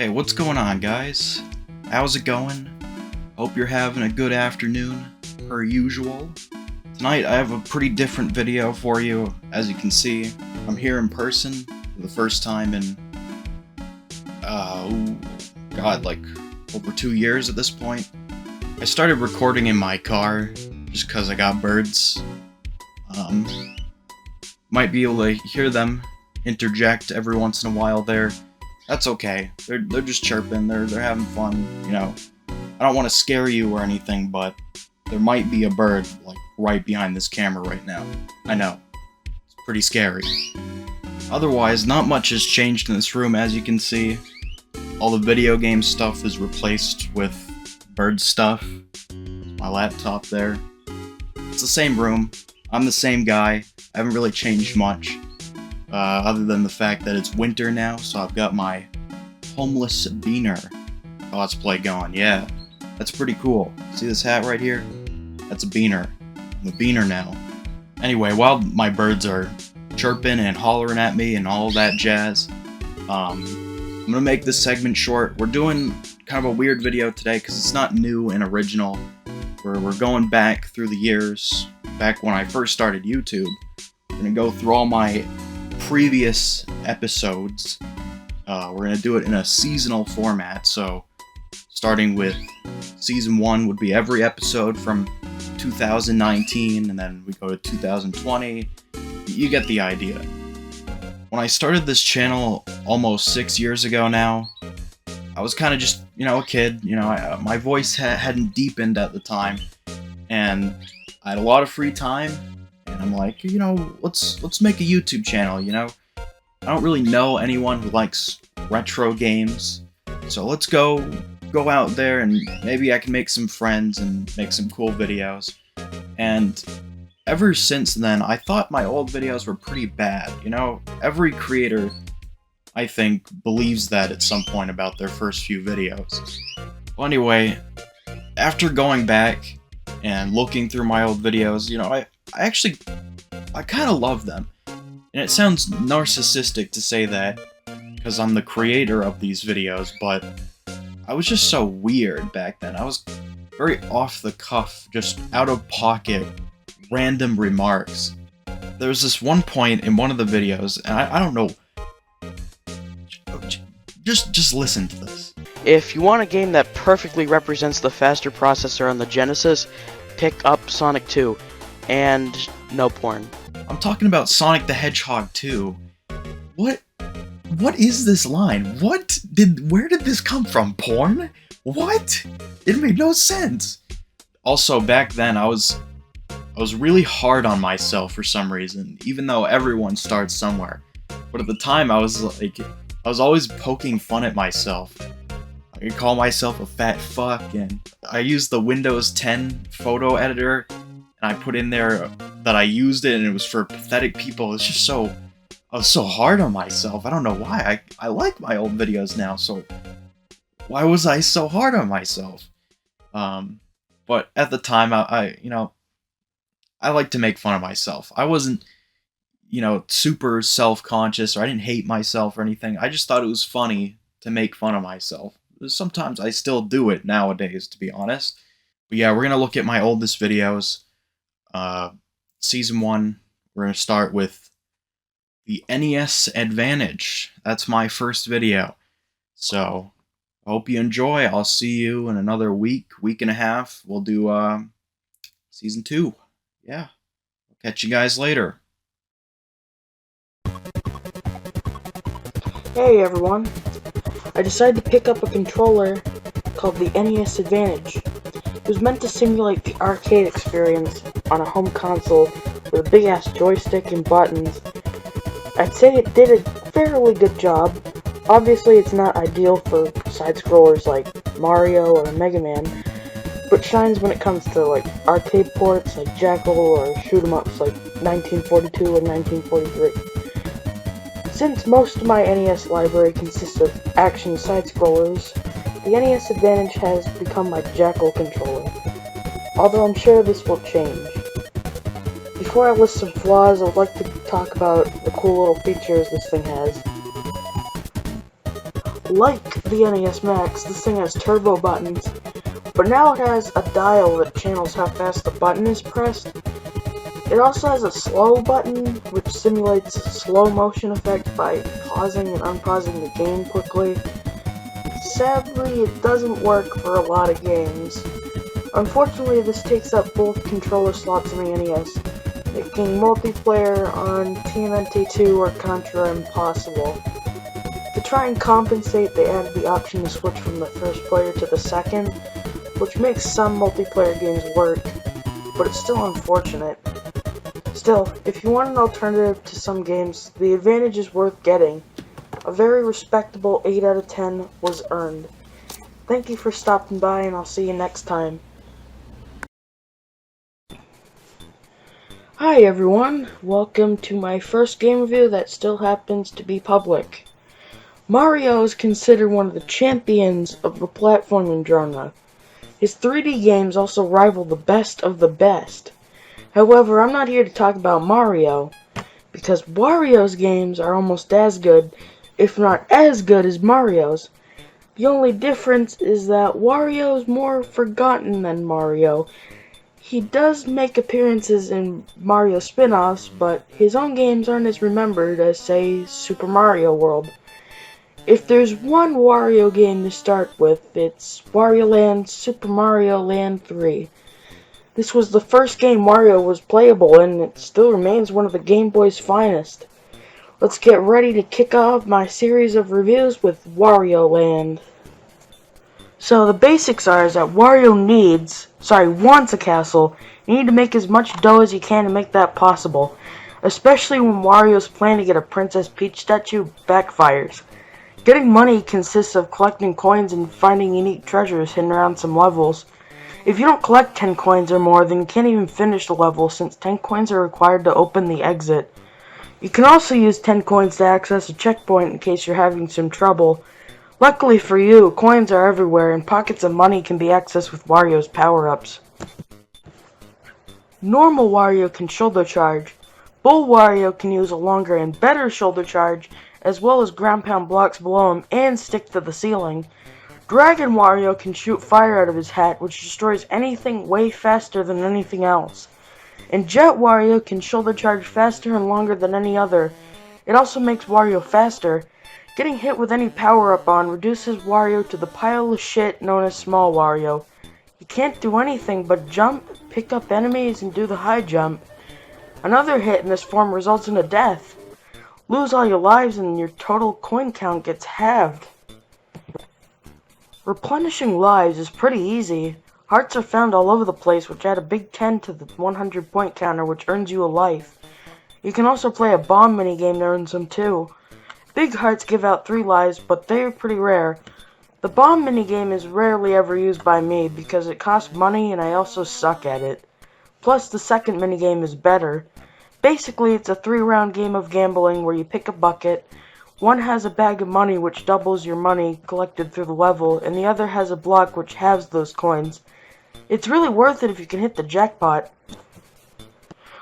Hey, what's going on, guys? How's it going? Hope you're having a good afternoon, per usual. Tonight I have a pretty different video for you. As you can see, I'm here in person for the first time in, like over 2 years at this point. I started recording in my car just because I got birds. Might be able to hear them interject every once in a while there. That's okay. They're just chirping. They're having fun. You know, I don't want to scare you or anything, but there might be a bird like right behind this camera right now. I know. It's pretty scary. Otherwise, not much has changed in this room, as you can see. All the video game stuff is replaced with bird stuff. My laptop there. It's the same room. I'm the same guy. I haven't really changed much. Other than the fact that it's winter now, so I've got my homeless beaner cosplay going. Yeah, that's pretty cool. See this hat right here? That's a beaner. I'm a beaner now. Anyway, while my birds are chirping and hollering at me and all that jazz, I'm gonna make this segment short. We're doing kind of a weird video today because it's not new and original. We're going back through the years, back when I first started YouTube. We're gonna go through all my previous episodes. We're gonna do it in a seasonal format, so starting with season 1 would be every episode from 2019, and then we go to 2020. You get the idea. When I started this channel almost 6 years ago now, I was kind of just, a kid. My voice hadn't deepened at the time, and I had a lot of free time. And I'm like, let's make a YouTube channel, I don't really know anyone who likes retro games, so let's go out there and maybe I can make some friends and make some cool videos. And ever since then, I thought my old videos were pretty bad. Every creator, I think, believes that at some point about their first few videos. Well, anyway, after going back and looking through my old videos, I kind of love them. And it sounds narcissistic to say that, because I'm the creator of these videos, but I was just so weird back then. I was very off the cuff, just out of pocket, random remarks. There was this one point in one of the videos, and I don't know. Just listen to this. If you want a game that perfectly represents the faster processor on the Genesis, pick up Sonic 2. And no porn. I'm talking about Sonic the Hedgehog 2. What is this line? Where did this come from? Porn? What? It made no sense. Also, back then I was really hard on myself for some reason, even though everyone starts somewhere. But at the time I was always poking fun at myself. I could call myself a fat fuck, and I used the Windows 10 photo editor. And I put in there that I used it and it was for pathetic people. It's just I was so hard on myself. I don't know why. I like my old videos now, so why was I so hard on myself? But at the time, I like to make fun of myself. I wasn't, super self-conscious, or I didn't hate myself or anything. I just thought it was funny to make fun of myself. Sometimes I still do it nowadays, to be honest. But yeah, we're gonna look at my oldest videos. Season 1, we're going to start with the NES Advantage. That's my first video. So, I hope you enjoy. I'll see you in another week and a half. We'll do, Season 2. Yeah. I'll catch you guys later. Hey everyone. I decided to pick up a controller called the NES Advantage. It was meant to simulate the arcade experience on a home console with a big-ass joystick and buttons. I'd say it did a fairly good job. Obviously, it's not ideal for side-scrollers like Mario or Mega Man, but shines when it comes to arcade ports like Jackal or shoot-em-ups like 1942 or 1943. Since most of my NES library consists of action side-scrollers, the NES Advantage has become my Jackal controller, although I'm sure this will change. Before I list some flaws, I would like to talk about the cool little features this thing has. Like the NES Max, this thing has turbo buttons, but now it has a dial that channels how fast the button is pressed. It also has a slow button, which simulates a slow motion effect by pausing and unpausing the game quickly. Sadly, it doesn't work for a lot of games. Unfortunately, this takes up both controller slots in the NES, making multiplayer on TMNT 2 or Contra impossible. To try and compensate, they added the option to switch from the first player to the second, which makes some multiplayer games work, but it's still unfortunate. Still, if you want an alternative to some games, the Advantage is worth getting. A very respectable 8 out of 10 was earned. Thank you for stopping by, and I'll see you next time. Hi everyone, welcome to my first game review that still happens to be public. Mario is considered one of the champions of the platforming genre. His 3D games also rival the best of the best. However, I'm not here to talk about Mario, because Wario's games are almost as good, if not as good as Mario's. The only difference is that Wario's more forgotten than Mario. He does make appearances in Mario spin-offs, but his own games aren't as remembered as, say, Super Mario World. If there's one Wario game to start with, it's Wario Land Super Mario Land 3. This was the first game Wario was playable, and it still remains one of the Game Boy's finest. Let's get ready to kick off my series of reviews with Wario Land. So the basics are is that Wario wants a castle. You need to make as much dough as you can to make that possible. Especially when Wario's plan to get a Princess Peach statue backfires. Getting money consists of collecting coins and finding unique treasures hidden around some levels. If you don't collect 10 coins or more, then you can't even finish the level, since 10 coins are required to open the exit. You can also use 10 coins to access a checkpoint in case you're having some trouble. Luckily for you, coins are everywhere, and pockets of money can be accessed with Wario's power-ups. Normal Wario can shoulder charge. Bull Wario can use a longer and better shoulder charge, as well as ground pound blocks below him and stick to the ceiling. Dragon Wario can shoot fire out of his hat, which destroys anything way faster than anything else. And Jet Wario can shoulder charge faster and longer than any other. It also makes Wario faster. Getting hit with any power-up on reduces Wario to the pile of shit known as Small Wario. He can't do anything but jump, pick up enemies, and do the high jump. Another hit in this form results in a death. Lose all your lives and your total coin count gets halved. Replenishing lives is pretty easy. Hearts are found all over the place, which add a big 10 to the 100 point counter, which earns you a life. You can also play a bomb minigame that earns them too. Big hearts give out 3 lives, but they are pretty rare. The bomb minigame is rarely ever used by me because it costs money and I also suck at it. Plus the second minigame is better. Basically, it's a 3-round game of gambling where you pick a bucket. One has a bag of money which doubles your money collected through the level, and the other has a block which halves those coins. It's really worth it if you can hit the jackpot.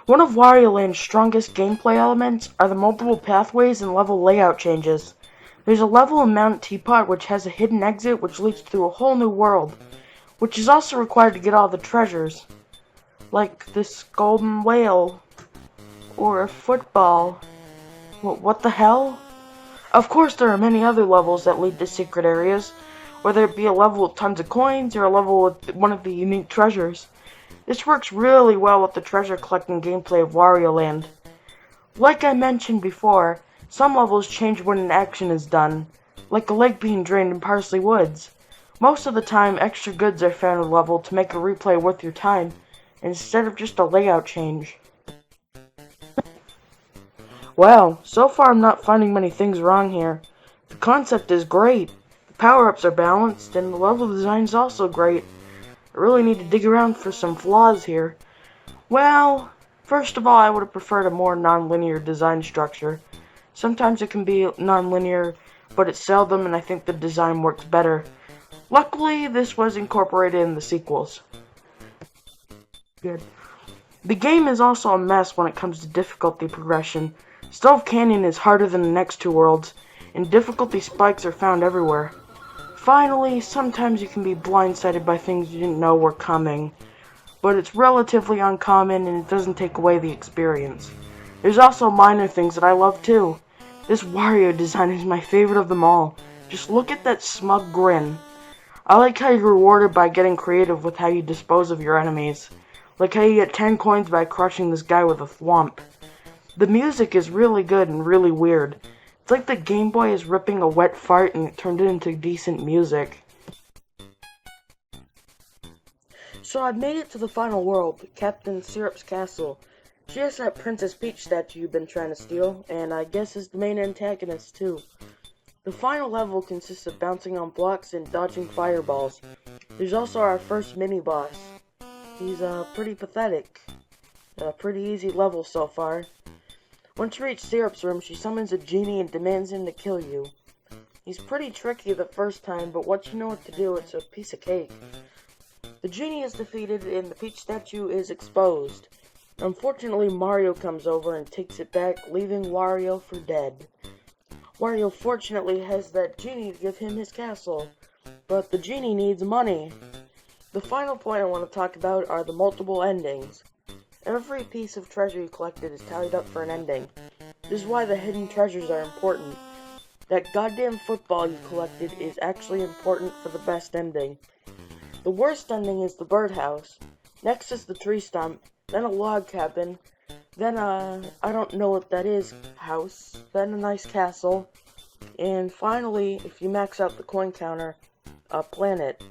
One of Wario Land's strongest gameplay elements are the multiple pathways and level layout changes. There's a level in Mount Teapot which has a hidden exit which leads to a whole new world, which is also required to get all the treasures, like this golden whale, or a football. What the hell? Of course there are many other levels that lead to secret areas, whether it be a level with tons of coins or a level with one of the unique treasures. This works really well with the treasure collecting gameplay of Wario Land. Like I mentioned before, some levels change when an action is done, like a lake being drained in Parsley Woods. Most of the time, extra goods are found in the level to make a replay worth your time, instead of just a layout change. Wow, so far I'm not finding many things wrong here. The concept is great, the power-ups are balanced, and the level design is also great. I really need to dig around for some flaws here. Well, first of all, I would have preferred a more non-linear design structure. Sometimes it can be non-linear, but it's seldom, and I think the design works better. Luckily, this was incorporated in the sequels. Good. The game is also a mess when it comes to difficulty progression. Stove Canyon is harder than the next 2 worlds, and difficulty spikes are found everywhere. Finally, sometimes you can be blindsided by things you didn't know were coming, but it's relatively uncommon and it doesn't take away the experience. There's also minor things that I love too. This Wario design is my favorite of them all. Just look at that smug grin. I like how you're rewarded by getting creative with how you dispose of your enemies. Like how you get 10 coins by crushing this guy with a thwomp. The music is really good and really weird. It's like the Game Boy is ripping a wet fart and it turned it into decent music. So I've made it to the final world, Captain Syrup's castle. She has that Princess Peach statue you've been trying to steal, and I guess is the main antagonist too. The final level consists of bouncing on blocks and dodging fireballs. There's also our first mini-boss. He's pretty pathetic. A pretty easy level so far. Once you reach Syrup's room, she summons a genie and demands him to kill you. He's pretty tricky the first time, but once you know what to do, it's a piece of cake. The genie is defeated and the Peach statue is exposed. Unfortunately, Mario comes over and takes it back, leaving Wario for dead. Wario fortunately has that genie to give him his castle, but the genie needs money. The final point I want to talk about are the multiple endings. Every piece of treasure you collected is tallied up for an ending. This is why the hidden treasures are important. That goddamn football you collected is actually important for the best ending. The worst ending is the birdhouse. Next is the tree stump, then a log cabin, then I don't know what that is, house, then a nice castle, and finally, if you max out the coin counter, a planet.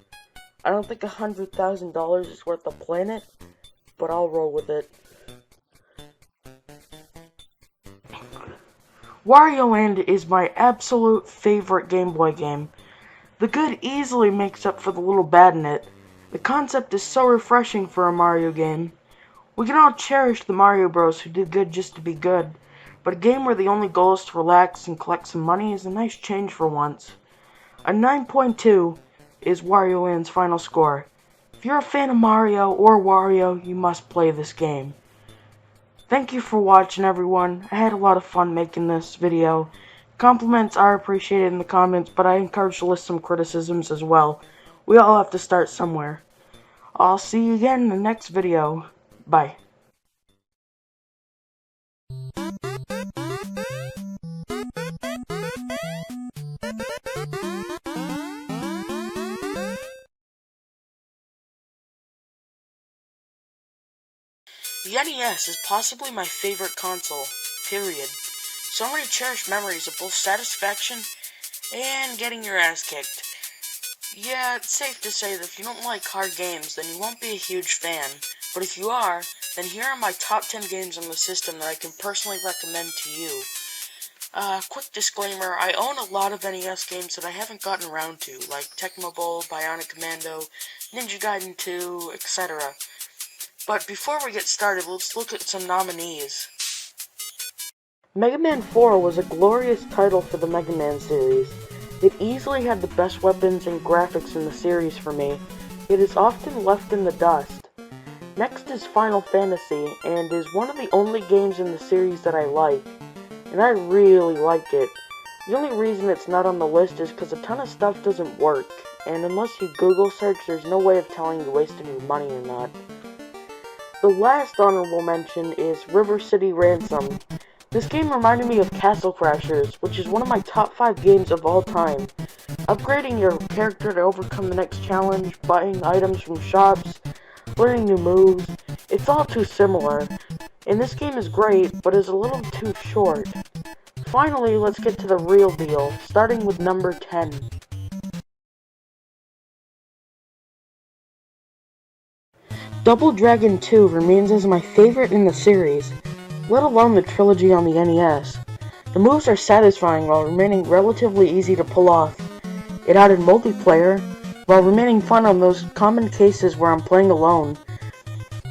I don't think $100,000 is worth a planet, but I'll roll with it. Wario Land is my absolute favorite Game Boy game. The good easily makes up for the little bad in it. The concept is so refreshing for a Mario game. We can all cherish the Mario Bros who did good just to be good, but a game where the only goal is to relax and collect some money is a nice change for once. A 9.2 is Wario Land's final score. If you're a fan of Mario or Wario, you must play this game. Thank you for watching, everyone. I had a lot of fun making this video. Compliments are appreciated in the comments, but I encourage to list some criticisms as well. We all have to start somewhere. I'll see you again in the next video. Bye. The NES is possibly my favorite console, period. So many cherished memories of both satisfaction and getting your ass kicked. Yeah, it's safe to say that if you don't like hard games, then you won't be a huge fan. But if you are, then here are my top 10 games on the system that I can personally recommend to you. Quick disclaimer, I own a lot of NES games that I haven't gotten around to, like Tecmo Bowl, Bionic Commando, Ninja Gaiden 2, etc. But before we get started, let's look at some nominees. Mega Man 4 was a glorious title for the Mega Man series. It easily had the best weapons and graphics in the series for me. It is often left in the dust. Next is Final Fantasy, and is one of the only games in the series that I like. And I really like it. The only reason it's not on the list is because a ton of stuff doesn't work, and unless you Google search, there's no way of telling you wasted your money or not. The last honorable mention is River City Ransom. This game reminded me of Castle Crashers, which is one of my top 5 games of all time. Upgrading your character to overcome the next challenge, buying items from shops, learning new moves, it's all too similar. And this game is great, but is a little too short. Finally, let's get to the real deal, starting with number 10. Double Dragon 2 remains as my favorite in the series, let alone the trilogy on the NES. The moves are satisfying while remaining relatively easy to pull off. It added multiplayer, while remaining fun on those common cases where I'm playing alone.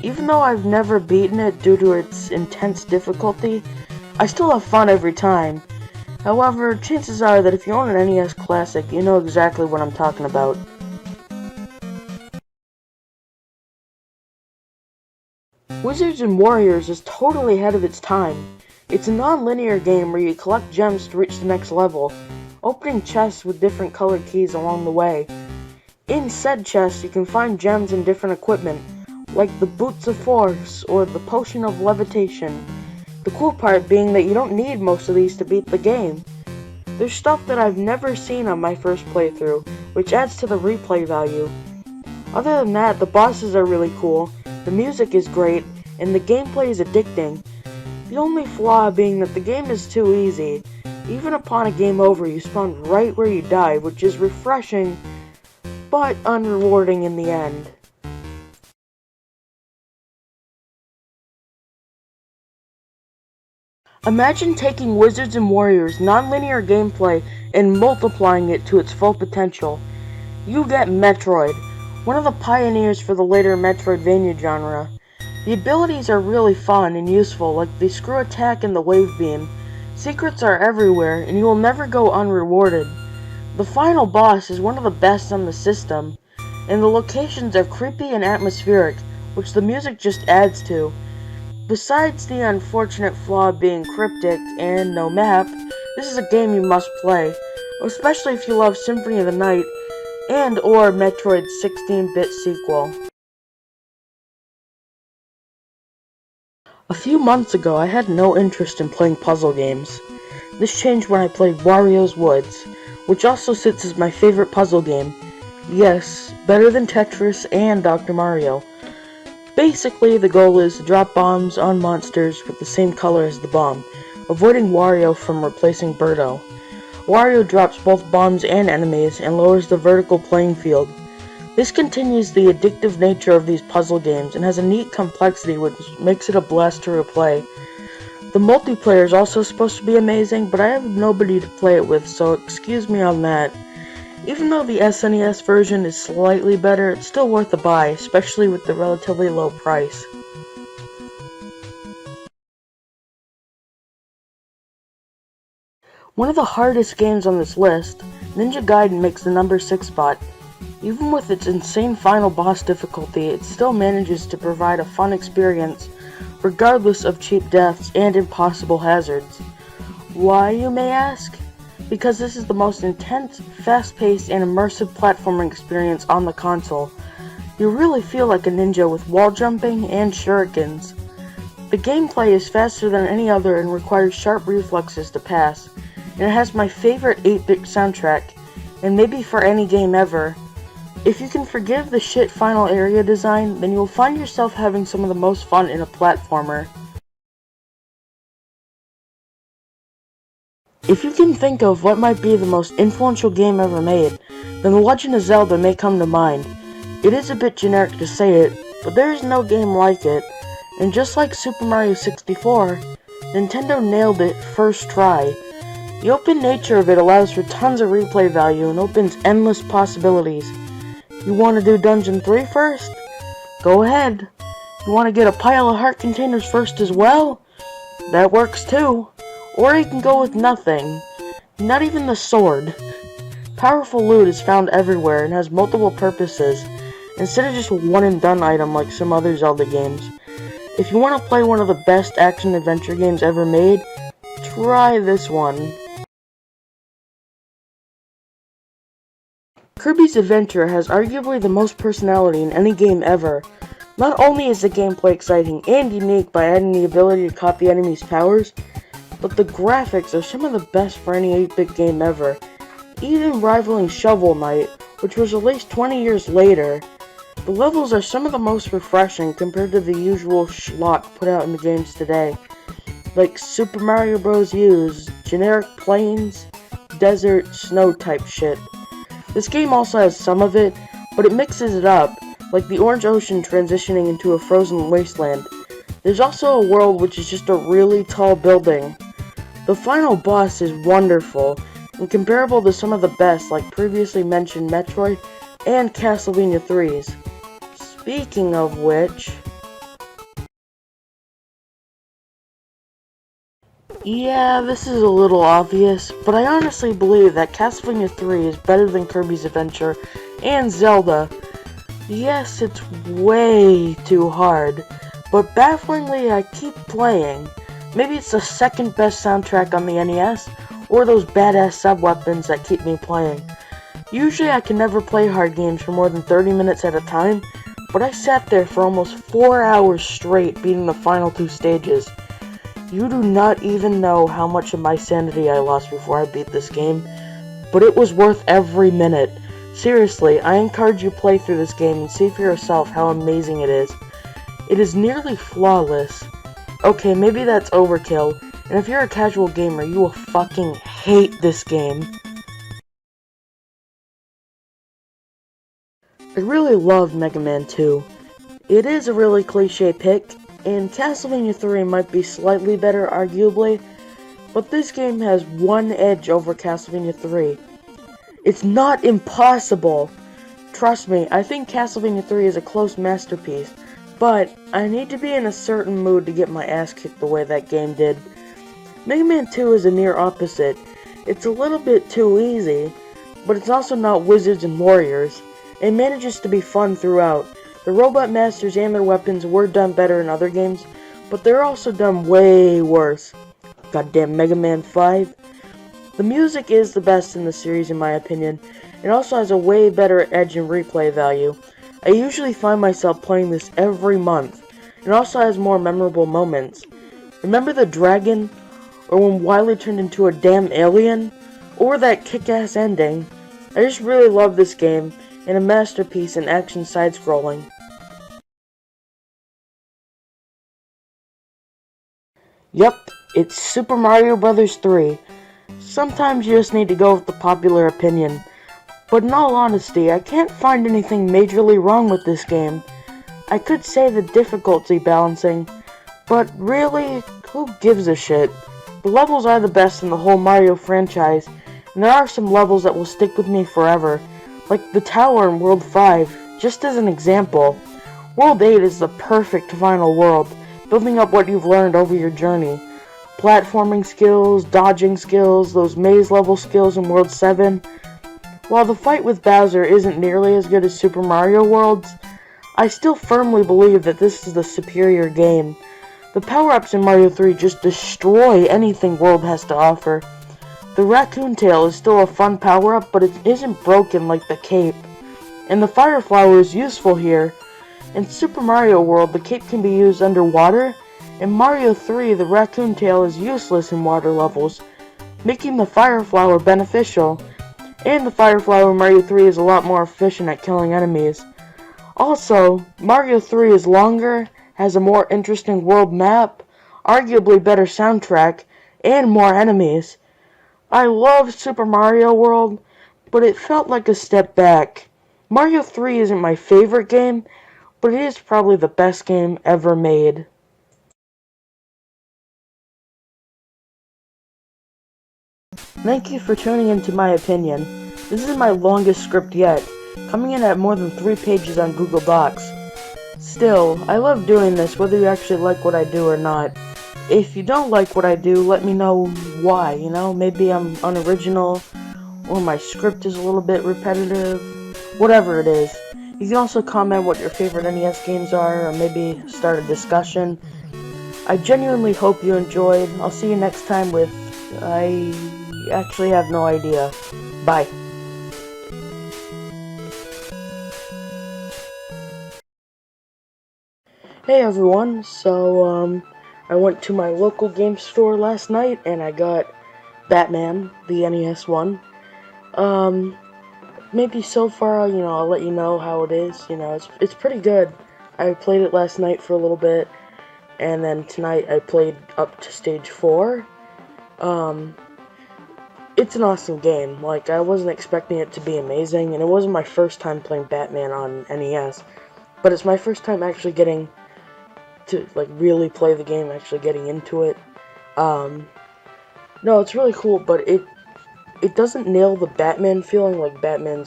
Even though I've never beaten it due to its intense difficulty, I still have fun every time. However, chances are that if you own an NES Classic, you know exactly what I'm talking about. Wizards and Warriors is totally ahead of its time. It's a non-linear game where you collect gems to reach the next level. opening chests with different colored keys along the way. In said chests, you can find gems and different equipment, like the Boots of Force or the Potion of Levitation. The cool part being that you don't need most of these to beat the game. There's stuff that I've never seen on my first playthrough, which adds to the replay value. Other than that, the bosses are really cool, the music is great, and the gameplay is addicting. The only flaw being that the game is too easy. Even upon a game over, you spawn right where you died, which is refreshing, but unrewarding in the end. Imagine taking Wizards and Warriors' non-linear gameplay and multiplying it to its full potential. You get Metroid, one of the pioneers for the later Metroidvania genre. The abilities are really fun and useful, like the screw attack and the wave beam. Secrets are everywhere, and you will never go unrewarded. The final boss is one of the best on the system, and the locations are creepy and atmospheric, which the music just adds to. Besides the unfortunate flaw being cryptic and no map, this is a game you must play, especially if you love Symphony of the Night and or Metroid's 16-bit sequel. A few months ago, I had no interest in playing puzzle games. This changed when I played Wario's Woods, which also sits as my favorite puzzle game. Yes, better than Tetris and Dr. Mario. Basically, the goal is to drop bombs on monsters with the same color as the bomb, avoiding Wario from replacing Birdo. Wario drops both bombs and enemies and lowers the vertical playing field. This continues the addictive nature of these puzzle games and has a neat complexity which makes it a blast to replay. The multiplayer is also supposed to be amazing, but I have nobody to play it with, so excuse me on that. Even though the SNES version is slightly better, it's still worth a buy, especially with the relatively low price. One of the hardest games on this list, Ninja Gaiden makes the number 6 spot. Even with its insane final boss difficulty, it still manages to provide a fun experience, regardless of cheap deaths and impossible hazards. Why, you may ask? Because this is the most intense, fast-paced, and immersive platforming experience on the console. You really feel like a ninja with wall jumping and shurikens. The gameplay is faster than any other and requires sharp reflexes to pass, and it has my favorite 8-bit soundtrack, and maybe for any game ever. If you can forgive the shit final area design, then you will find yourself having some of the most fun in a platformer. If you can think of what might be the most influential game ever made, then The Legend of Zelda may come to mind. It is a bit generic to say it, but there is no game like it, and just like Super Mario 64, Nintendo nailed it first try. The open nature of it allows for tons of replay value and opens endless possibilities. You want to do Dungeon 3 first? Go ahead. You want to get a pile of heart containers first as well? That works too. Or you can go with nothing. Not even the sword. Powerful loot is found everywhere and has multiple purposes, instead of just a one-and-done item like some other Zelda games. If you want to play one of the best action-adventure games ever made, try this one. Kirby's Adventure has arguably the most personality in any game ever. Not only is the gameplay exciting and unique by adding the ability to copy enemies' powers, but the graphics are some of the best for any 8-bit game ever, even rivaling Shovel Knight, which was released 20 years later. The levels are some of the most refreshing compared to the usual schlock put out in the games today, like Super Mario Bros. U's generic plains, desert, snow type shit. This game also has some of it, but it mixes it up, like the Orange Ocean transitioning into a frozen wasteland. There's also a world which is just a really tall building. The final boss is wonderful, and comparable to some of the best like previously mentioned Metroid and Castlevania 3's. Speaking of which... Yeah, this is a little obvious, but I honestly believe that Castlevania 3 is better than Kirby's Adventure and Zelda. Yes, it's way too hard, but bafflingly I keep playing. Maybe it's the second best soundtrack on the NES, or those badass sub-weapons that keep me playing. Usually I can never play hard games for more than 30 minutes at a time, but I sat there for almost 4 hours straight beating the final 2 stages. You do not even know how much of my sanity I lost before I beat this game, but it was worth every minute. Seriously, I encourage you to play through this game and see for yourself how amazing it is. It is nearly flawless. Okay, maybe that's overkill, and if you're a casual gamer, you will fucking hate this game. I really loved Mega Man 2. It is a really cliche pick, and Castlevania 3 might be slightly better arguably, but this game has one edge over Castlevania 3. It's not impossible! Trust me, I think Castlevania 3 is a close masterpiece, but I need to be in a certain mood to get my ass kicked the way that game did. Mega Man 2 is a near opposite. It's a little bit too easy, but it's also not Wizards and Warriors. It manages to be fun throughout. The Robot Masters and their weapons were done better in other games, but they're also done way worse. Goddamn Mega Man 5. The music is the best in the series in my opinion. It also has a way better edge and replay value. I usually find myself playing this every month. It also has more memorable moments. Remember the dragon? Or when Wily turned into a damn alien? Or that kick-ass ending? I just really love this game, and a masterpiece in action side-scrolling. Yup, it's Super Mario Bros. 3. Sometimes you just need to go with the popular opinion. But in all honesty, I can't find anything majorly wrong with this game. I could say the difficulty balancing, but really, who gives a shit? The levels are the best in the whole Mario franchise, and there are some levels that will stick with me forever, like the tower in World 5, just as an example. World 8 is the perfect final world, building up what you've learned over your journey. Platforming skills, dodging skills, those maze level skills in World 7. While the fight with Bowser isn't nearly as good as Super Mario World's, I still firmly believe that this is the superior game. The power-ups in Mario 3 just destroy anything World has to offer. The raccoon tail is still a fun power-up, but it isn't broken like the cape. And the fire flower is useful here. In Super Mario World, the cape can be used underwater. In Mario 3, the raccoon tail is useless in water levels, making the fire flower beneficial. And the fire flower in Mario 3 is a lot more efficient at killing enemies. Also, Mario 3 is longer, has a more interesting world map, arguably better soundtrack, and more enemies. I love Super Mario World, but it felt like a step back. Mario 3 isn't my favorite game, but it is probably the best game ever made. Thank you for tuning into my opinion. This is my longest script yet, coming in at more than 3 pages on Google Docs. Still, I love doing this whether you actually like what I do or not. If you don't like what I do, let me know why, maybe I'm unoriginal, or my script is a little bit repetitive, whatever it is. You can also comment what your favorite NES games are, or maybe start a discussion. I genuinely hope you enjoyed. I'll see you next time with... I actually have no idea. Bye. Hey everyone, so I went to my local game store last night and I got Batman, the NES one. Maybe so far, I'll let you know how it is. It's pretty good. I played it last night for a little bit, and then tonight I played up to stage 4. It's an awesome game. Like, I wasn't expecting it to be amazing, and it wasn't my first time playing Batman on NES, but it's my first time actually getting to, really play the game, actually getting into it. No, it's really cool, but it doesn't nail the Batman feeling like Batman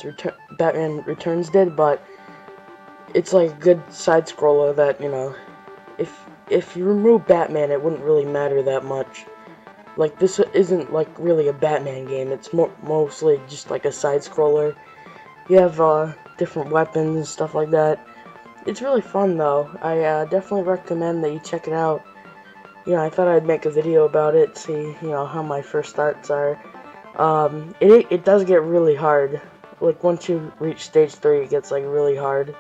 Returns did, but it's like a good side-scroller that, if you remove Batman, it wouldn't really matter that much. Like, this isn't, really a Batman game. It's mostly just, a side-scroller. You have, different weapons and stuff like that. It's really fun, though. I definitely recommend that you check it out. I thought I'd make a video about it, see, how my first thoughts are. It does get really hard. Like, once you reach stage 3, it gets, like, really hard.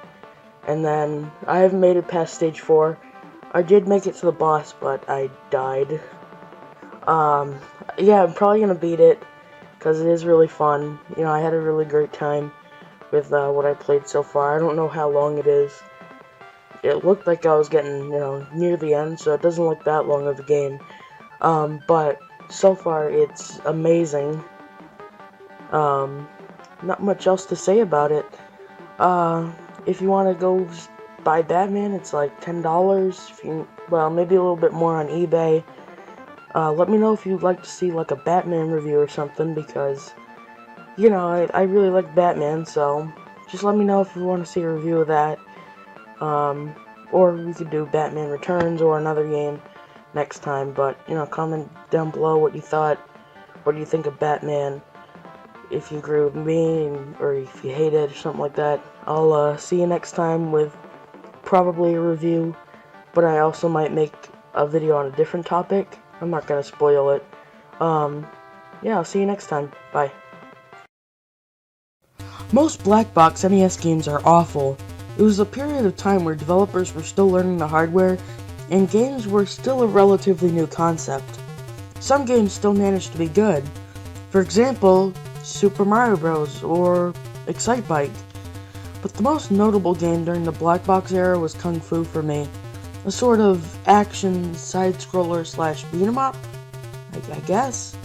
And then, I haven't made it past stage 4. I did make it to the boss, but I died. Yeah, I'm probably gonna beat it, because it is really fun. I had a really great time with, what I played so far. I don't know how long it is. It looked like I was getting, near the end, so it doesn't look that long of a game. But so far, it's amazing. Not much else to say about it. If you want to go buy Batman, it's like $10. Well, maybe a little bit more on eBay. Let me know if you'd like to see like a Batman review or something, because I really like Batman, so just let me know if you want to see a review of that. Or we could do Batman Returns or another game next time, but comment down below what you thought. What do you think of Batman? If you agree with me, or if you hate it, or something like that. I'll see you next time with probably a review, but I also might make a video on a different topic. I'm not gonna spoil it. Yeah, I'll see you next time. Bye. Most black box NES games are awful. It was a period of time where developers were still learning the hardware, and games were still a relatively new concept. Some games still managed to be good. For example, Super Mario Bros. Or Excitebike. But the most notable game during the black box era was Kung Fu for me. A sort of action side-scroller slash beat-em-up, I guess?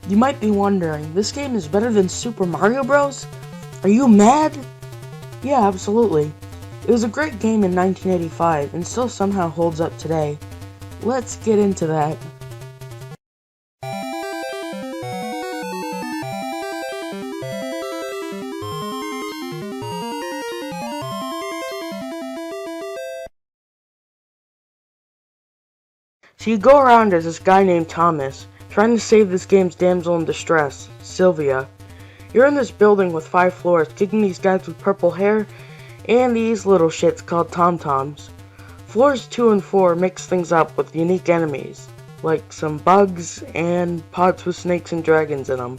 You might be wondering, this game is better than Super Mario Bros? Are you mad? Yeah, absolutely. It was a great game in 1985 and still somehow holds up today. Let's get into that. So you go around as this guy named Thomas, trying to save this game's damsel in distress, Sylvia. You're in this building with 5 floors, kicking these guys with purple hair, and these little shits called Tom-Toms. Floors 2 and 4 mix things up with unique enemies, like some bugs and pots with snakes and dragons in them.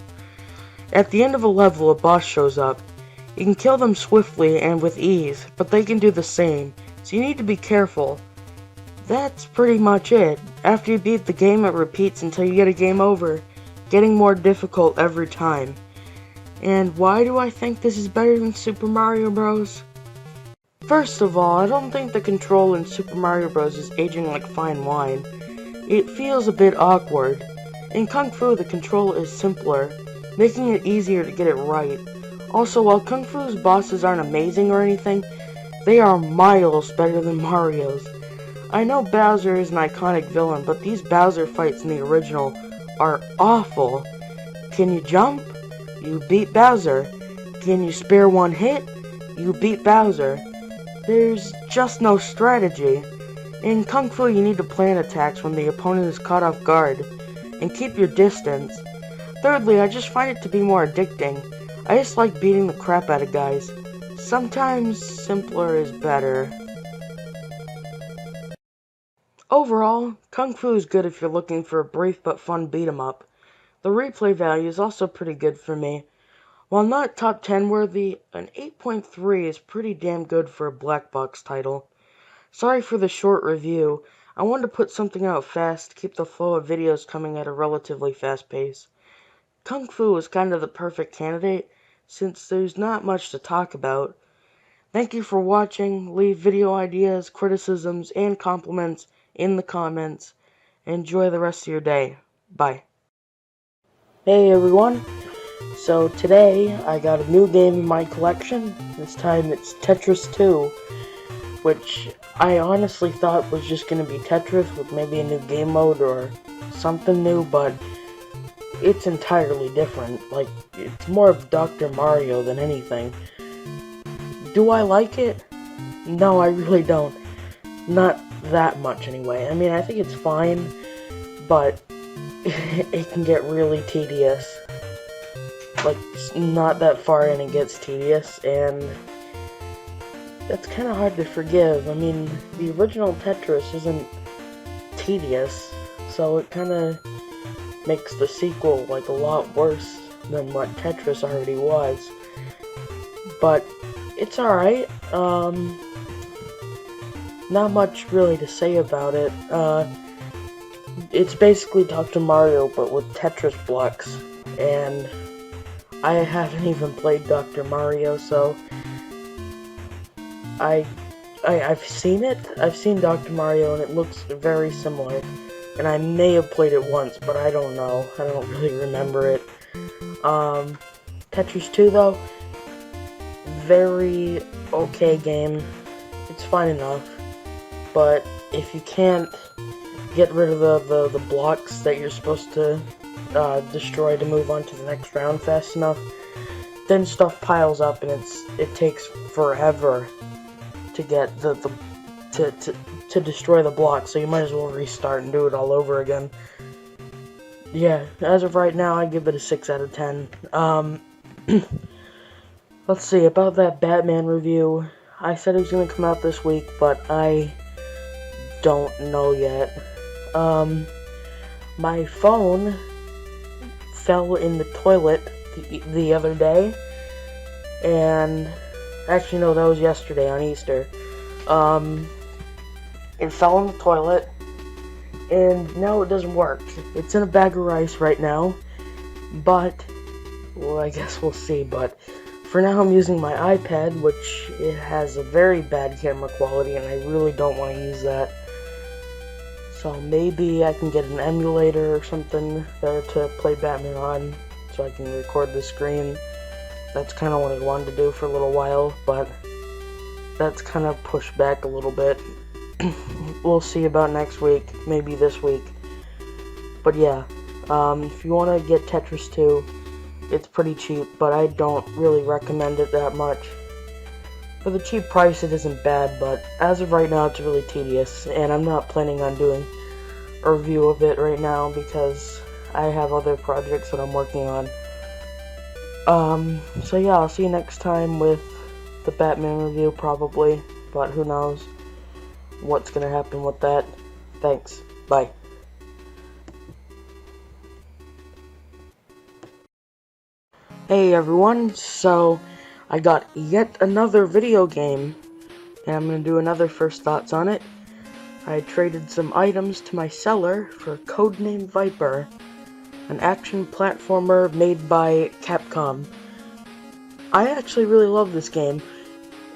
At the end of a level, a boss shows up. You can kill them swiftly and with ease, but they can do the same, so you need to be careful. That's pretty much it. After you beat the game, it repeats until you get a game over, getting more difficult every time. And why do I think this is better than Super Mario Bros? First of all, I don't think the control in Super Mario Bros. Is aging like fine wine. It feels a bit awkward. In Kung Fu, the control is simpler, making it easier to get it right. Also, while Kung Fu's bosses aren't amazing or anything, they are miles better than Mario's. I know Bowser is an iconic villain, but these Bowser fights in the original are awful. Can you jump? You beat Bowser. Can you spare one hit? You beat Bowser. There's just no strategy. In Kung Fu, you need to plan attacks when the opponent is caught off guard, and keep your distance. Thirdly, I just find it to be more addicting. I just like beating the crap out of guys. Sometimes simpler is better. Overall, Kung Fu is good if you're looking for a brief but fun beat-em-up. The replay value is also pretty good for me. While not top 10 worthy, an 8.3 is pretty damn good for a black box title. Sorry for the short review. I wanted to put something out fast to keep the flow of videos coming at a relatively fast pace. Kung Fu is kind of the perfect candidate, since there's not much to talk about. Thank you for watching. Leave video ideas, criticisms, and compliments in the comments. Enjoy the rest of your day. Bye. Hey everyone. So today I got a new game in my collection. This time it's Tetris 2, which I honestly thought was just going to be Tetris with maybe a new game mode or something new, but it's entirely different. Like, it's more of Dr. Mario than anything. Do I like it? No, I really don't. Not that much anyway. I mean, I think it's fine, but it can get really tedious. Like, not that far in it gets tedious, and that's kind of hard to forgive. I mean, the original Tetris isn't tedious. so it kind of makes the sequel like a lot worse than what Tetris already was. But it's alright. Not much really to say about it. It's basically Dr. Mario, but with Tetris blocks. And I haven't even played Dr. Mario, so I've seen it. I've seen Dr. Mario, and it looks very similar. And I may have played it once, but I don't know. I don't really remember it. Tetris 2, though, very okay game. It's fine enough. But if you can't get rid of the blocks that you're supposed to destroy to move on to the next round fast enough, then stuff piles up and it takes forever to get to destroy the block, so you might as well restart and do it all over again. Yeah, as of right now, I give it a 6 out of 10. Let's see, about that Batman review, I said it was going to come out this week, but I don't know yet. My phone fell in the toilet the other day, and actually no, that was yesterday on Easter. It fell in the toilet, and now it doesn't work. It's in a bag of rice right now, but, well, I guess we'll see. But for now, I'm using my iPad, which it has a very bad camera quality, and I really don't want to use that. So maybe I can get an emulator or something there to play Batman on, so I can record the screen. That's kind of what I wanted to do for a little while, but that's kind of pushed back a little bit. We'll see about next week, maybe this week. But yeah, if you want to get Tetris 2, it's pretty cheap, but I don't really recommend it that much. For the cheap price, it isn't bad, but as of right now, it's really tedious, and I'm not planning on doing a review of it right now because I have other projects that I'm working on. So yeah, I'll see you next time with the Batman review, probably, but who knows what's gonna happen with that. Thanks. Bye. Hey everyone, so I got yet another video game, and I'm gonna do another first thoughts on it. I traded some items to my seller for Codename Viper, an action platformer made by Capcom. I actually really love this game.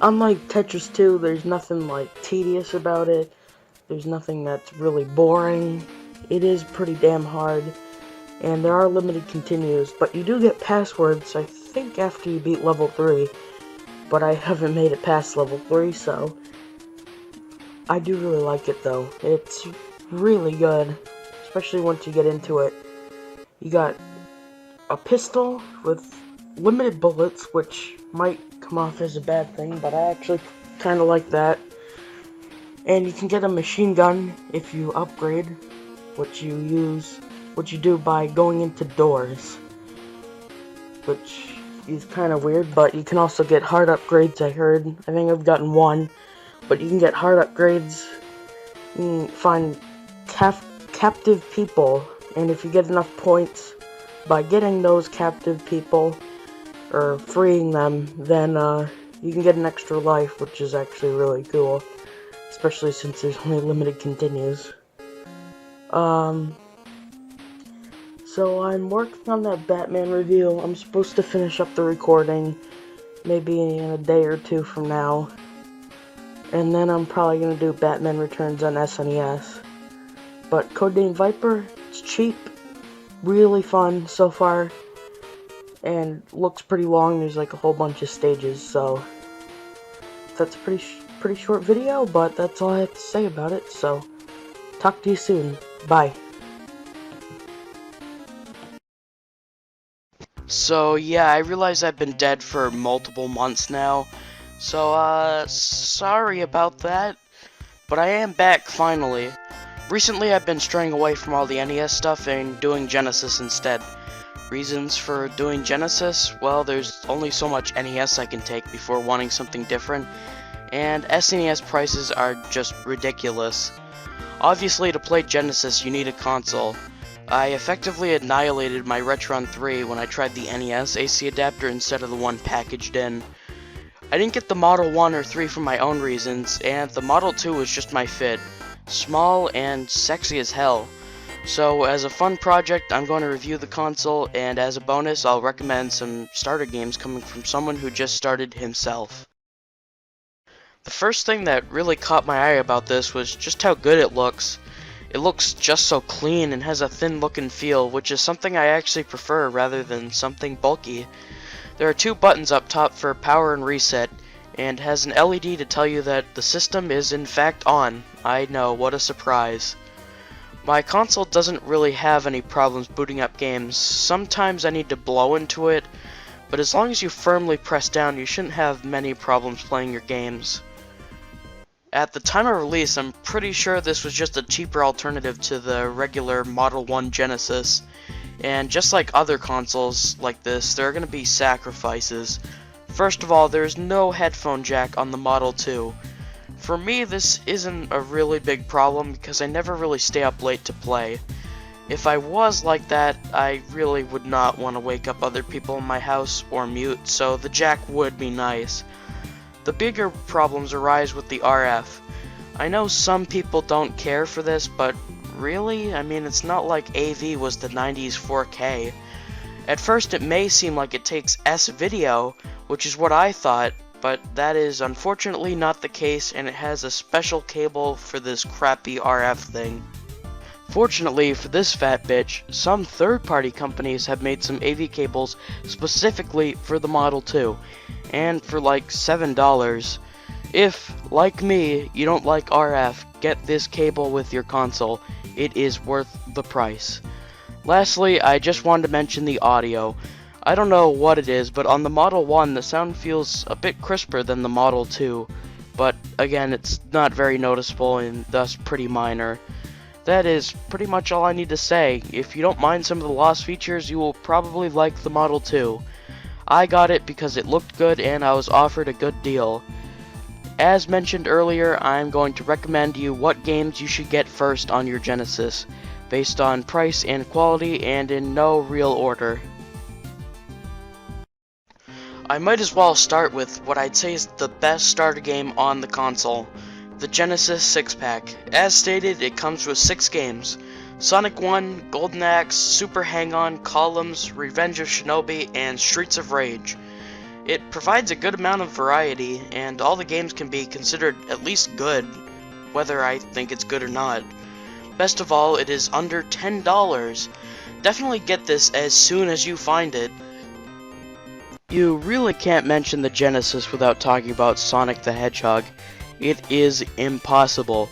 Unlike Tetris 2, there's nothing like tedious about it. There's nothing that's really boring. It is pretty damn hard, and there are limited continues, but you do get passwords, I think, after you beat level 3, but I haven't made it past level 3, so I do really like it, though. It's really good, especially once you get into it. You got a pistol with limited bullets, which might come off as a bad thing, but I actually kind of like that. And you can get a machine gun if you upgrade, which you do by going into doors, which is kind of weird, but you can also get hard upgrades, I heard. I think I've gotten one, but you can get hard upgrades. You can find captive people, and if you get enough points by getting those captive people, or freeing them, then you can get an extra life, which is actually really cool, especially since there's only limited continues. So I'm working on that Batman review. I'm supposed to finish up the recording maybe in a day or two from now, and then I'm probably gonna do Batman Returns on SNES. But Codename Viper, it's cheap, really fun so far, and looks pretty long. There's like a whole bunch of stages, so that's a pretty short video, but that's all I have to say about it. So talk to you soon. Bye. So yeah, I realize I've been dead for multiple months now, so sorry about that, but I am back finally. Recently I've been straying away from all the NES stuff and doing Genesis instead. Reasons for doing Genesis? Well, there's only so much NES I can take before wanting something different, and SNES prices are just ridiculous. Obviously, to play Genesis, you need a console. I effectively annihilated my Retron 3 when I tried the NES AC adapter instead of the one packaged in. I didn't get the Model 1 or 3 for my own reasons, and the Model 2 was just my fit. Small and sexy as hell. So as a fun project, I'm going to review the console, and as a bonus, I'll recommend some starter games coming from someone who just started himself. The first thing that really caught my eye about this was just how good it looks. It looks just so clean and has a thin look and feel, which is something I actually prefer rather than something bulky. There are two buttons up top for power and reset, and has an LED to tell you that the system is in fact on. I know, what a surprise. My console doesn't really have any problems booting up games. Sometimes I need to blow into it, but as long as you firmly press down, you shouldn't have many problems playing your games. At the time of release, I'm pretty sure this was just a cheaper alternative to the regular Model 1 Genesis. And just like other consoles like this, there are going to be sacrifices. First of all, there's no headphone jack on the Model 2. For me, this isn't a really big problem because I never really stay up late to play. If I was like that, I really would not want to wake up other people in my house or mute, so the jack would be nice. The bigger problems arise with the RF. I know some people don't care for this, but really? I mean, it's not like AV was the 90s 4K. At first it may seem like it takes S-video, which is what I thought, but that is unfortunately not the case, and it has a special cable for this crappy RF thing. Fortunately for this fat bitch, some third-party companies have made some AV cables specifically for the Model 2, and for like $7. If, like me, you don't like RF, get this cable with your console. It is worth the price. Lastly, I just wanted to mention the audio. I don't know what it is, but on the Model 1 the sound feels a bit crisper than the Model 2, but again, it's not very noticeable and thus pretty minor. That is pretty much all I need to say. If you don't mind some of the lost features, you will probably like the Model 2. I got it because it looked good and I was offered a good deal. As mentioned earlier, I'm going to recommend you what games you should get first on your Genesis, based on price and quality and in no real order. I might as well start with what I'd say is the best starter game on the console, the Genesis 6-pack. As stated, it comes with 6 games: Sonic 1, Golden Axe, Super Hang-On, Columns, Revenge of Shinobi, and Streets of Rage. It provides a good amount of variety, and all the games can be considered at least good, whether I think it's good or not. Best of all, it is under $10. Definitely get this as soon as you find it. You really can't mention the Genesis without talking about Sonic the Hedgehog. It is impossible.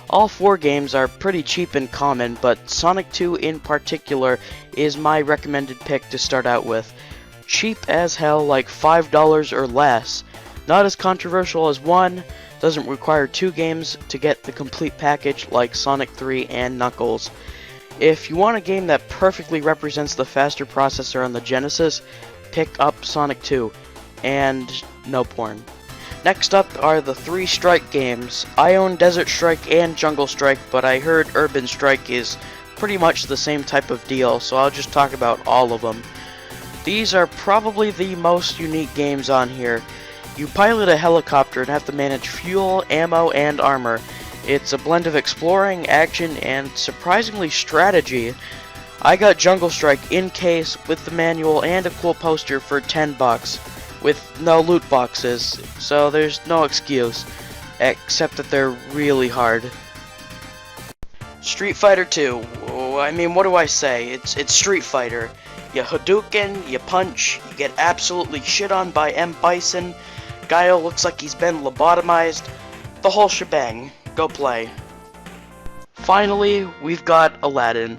All 4 games are pretty cheap and common, but Sonic 2 in particular is my recommended pick to start out with. Cheap as hell, like $5 or less. Not as controversial as 1, doesn't require 2 games to get the complete package like Sonic 3 and Knuckles. If you want a game that perfectly represents the faster processor on the Genesis, pick up Sonic 2, and no porn. Next up are the 3 Strike games. I own Desert Strike and Jungle Strike, but I heard Urban Strike is pretty much the same type of deal, so I'll just talk about all of them. These are probably the most unique games on here. You pilot a helicopter and have to manage fuel, ammo, and armor. It's a blend of exploring, action, and surprisingly strategy. I got Jungle Strike in case with the manual and a cool poster for $10, with no loot boxes, so there's no excuse, except that they're really hard. Street Fighter 2, I mean, what do I say? It's Street Fighter. You Hadouken, you punch, you get absolutely shit on by M. Bison, Guile looks like he's been lobotomized, the whole shebang. Go play. Finally, we've got Aladdin.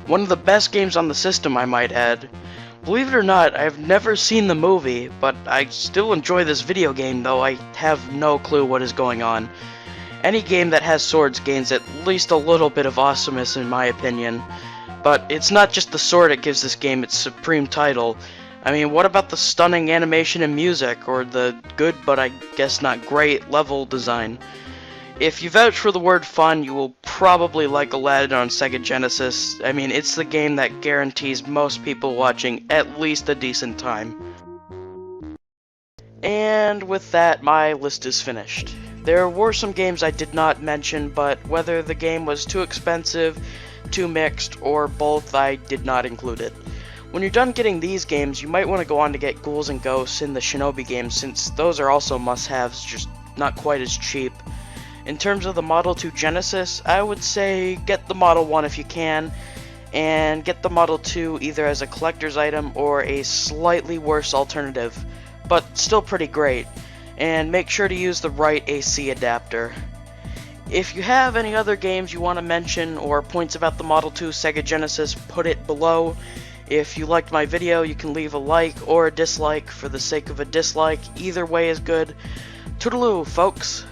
One of the best games on the system, I might add. Believe it or not, I've never seen the movie, but I still enjoy this video game, though I have no clue what is going on. Any game that has swords gains at least a little bit of awesomeness in my opinion. But it's not just the sword that gives this game its supreme title. I mean, what about the stunning animation and music, or the good but I guess not great level design? If you vouch for the word fun, you will probably like Aladdin on Sega Genesis. I mean, it's the game that guarantees most people watching at least a decent time. And with that, my list is finished. There were some games I did not mention, but whether the game was too expensive, too mixed, or both, I did not include it. When you're done getting these games, you might want to go on to get Ghouls and Ghosts and the Shinobi games, since those are also must-haves, just not quite as cheap. In terms of the Model 2 Genesis, I would say get the Model 1 if you can, and get the Model 2 either as a collector's item or a slightly worse alternative, but still pretty great, and make sure to use the right AC adapter. If you have any other games you want to mention or points about the Model 2 Sega Genesis, put it below. If you liked my video, you can leave a like or a dislike for the sake of a dislike. Either way is good. Toodaloo, folks!